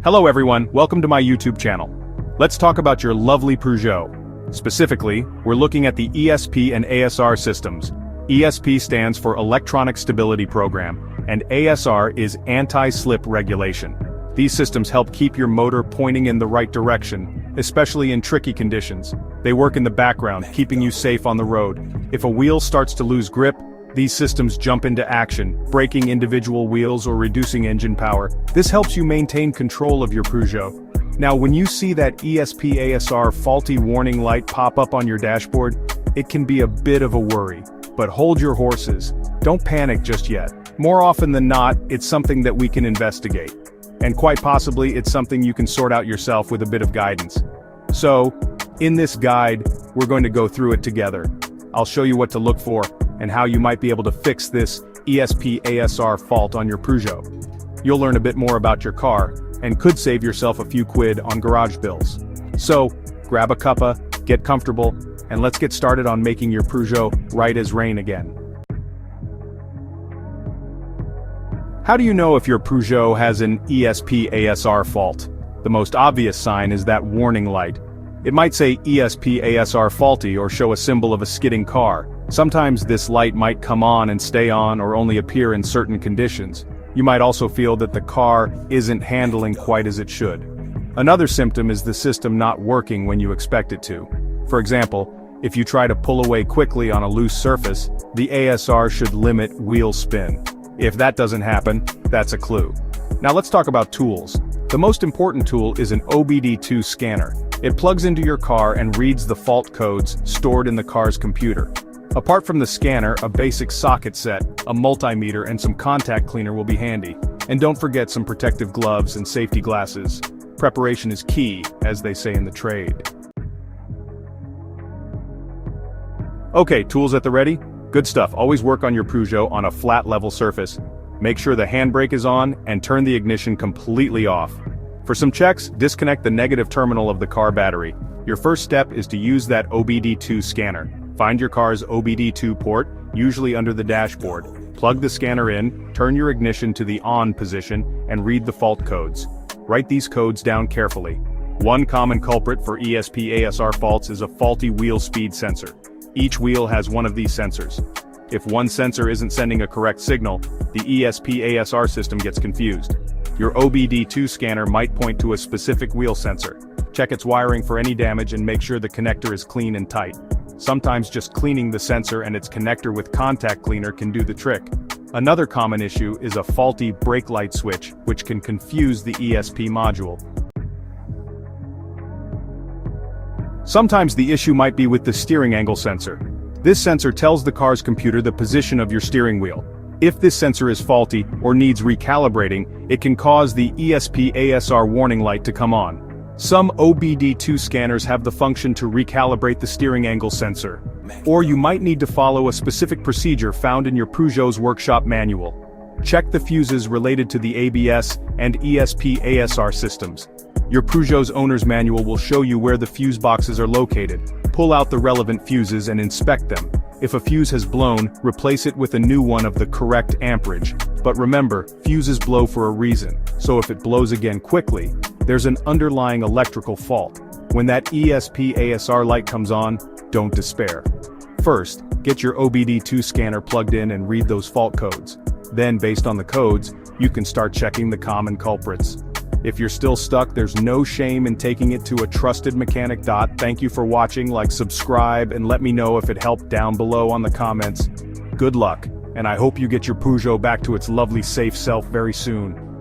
Hello everyone, welcome to my YouTube channel. Let's talk about your lovely Peugeot. Specifically, we're looking at the ESP and ASR systems. ESP stands for Electronic Stability Program, and ASR is Anti-Slip Regulation. These systems help keep your motor pointing in the right direction, especially in tricky conditions. They work in the background, keeping you safe on the road. If a wheel starts to lose grip, these systems jump into action, braking individual wheels or reducing engine power. This helps you maintain control of your Peugeot. Now, when you see that ESP-ASR faulty warning light pop up on your dashboard, it can be a bit of a worry. But hold your horses. Don't panic just yet. More often than not, it's something that we can investigate. And quite possibly, it's something you can sort out yourself with a bit of guidance. So, in this guide, we're going to go through it together. I'll show you what to look for, and how you might be able to fix this ESP-ASR fault on your Peugeot. You'll learn a bit more about your car, and could save yourself a few quid on garage bills. So, grab a cuppa, get comfortable, and let's get started on making your Peugeot right as rain again. How do you know if your Peugeot has an ESP-ASR fault? The most obvious sign is that warning light. It might say ESP-ASR faulty or show a symbol of a skidding car. Sometimes this light might come on and stay on or only appear in certain conditions. You might also feel that the car isn't handling quite as it should. Another symptom is the system not working when you expect it to. For example, if you try to pull away quickly on a loose surface, the ASR should limit wheel spin. If that doesn't happen, that's a clue. Now let's talk about tools. The most important tool is an OBD2 scanner. It plugs into your car and reads the fault codes stored in the car's computer. Apart from the scanner, a basic socket set, a multimeter and some contact cleaner will be handy. And don't forget some protective gloves and safety glasses. Preparation is key, as they say in the trade. Okay, tools at the ready? Good stuff. Always work on your Peugeot on a flat level surface. Make sure the handbrake is on and turn the ignition completely off. For some checks, disconnect the negative terminal of the car battery. Your first step is to use that OBD2 scanner. Find your car's OBD2 port, usually under the dashboard. Plug the scanner in, turn your ignition to the on position, and read the fault codes. Write these codes down carefully. One common culprit for ESP-ASR faults is a faulty wheel speed sensor. Each wheel has one of these sensors. If one sensor isn't sending a correct signal, the ESP-ASR system gets confused. Your OBD2 scanner might point to a specific wheel sensor. Check its wiring for any damage and make sure the connector is clean and tight. Sometimes just cleaning the sensor and its connector with contact cleaner can do the trick. Another common issue is a faulty brake light switch, which can confuse the ESP module. Sometimes the issue might be with the steering angle sensor. This sensor tells the car's computer the position of your steering wheel. If this sensor is faulty or needs recalibrating, it can cause the ESP-ASR warning light to come on. Some OBD2 scanners have the function to recalibrate the steering angle sensor. Or you might need to follow a specific procedure found in your Peugeot's workshop manual. Check the fuses related to the ABS and ESP-ASR systems. Your Peugeot's owner's manual will show you where the fuse boxes are located. Pull out the relevant fuses and inspect them. If a fuse has blown, replace it with a new one of the correct amperage. But remember, fuses blow for a reason, so if it blows again quickly, there's an underlying electrical fault. When that ESP-ASR light comes on, don't despair. First, get your OBD2 scanner plugged in and read those fault codes. Then, based on the codes, you can start checking the common culprits. If you're still stuck, there's no shame in taking it to a trusted mechanic. Thank you for watching, subscribe, and let me know if it helped down below on the comments. Good luck, and I hope you get your Peugeot back to its lovely safe self very soon.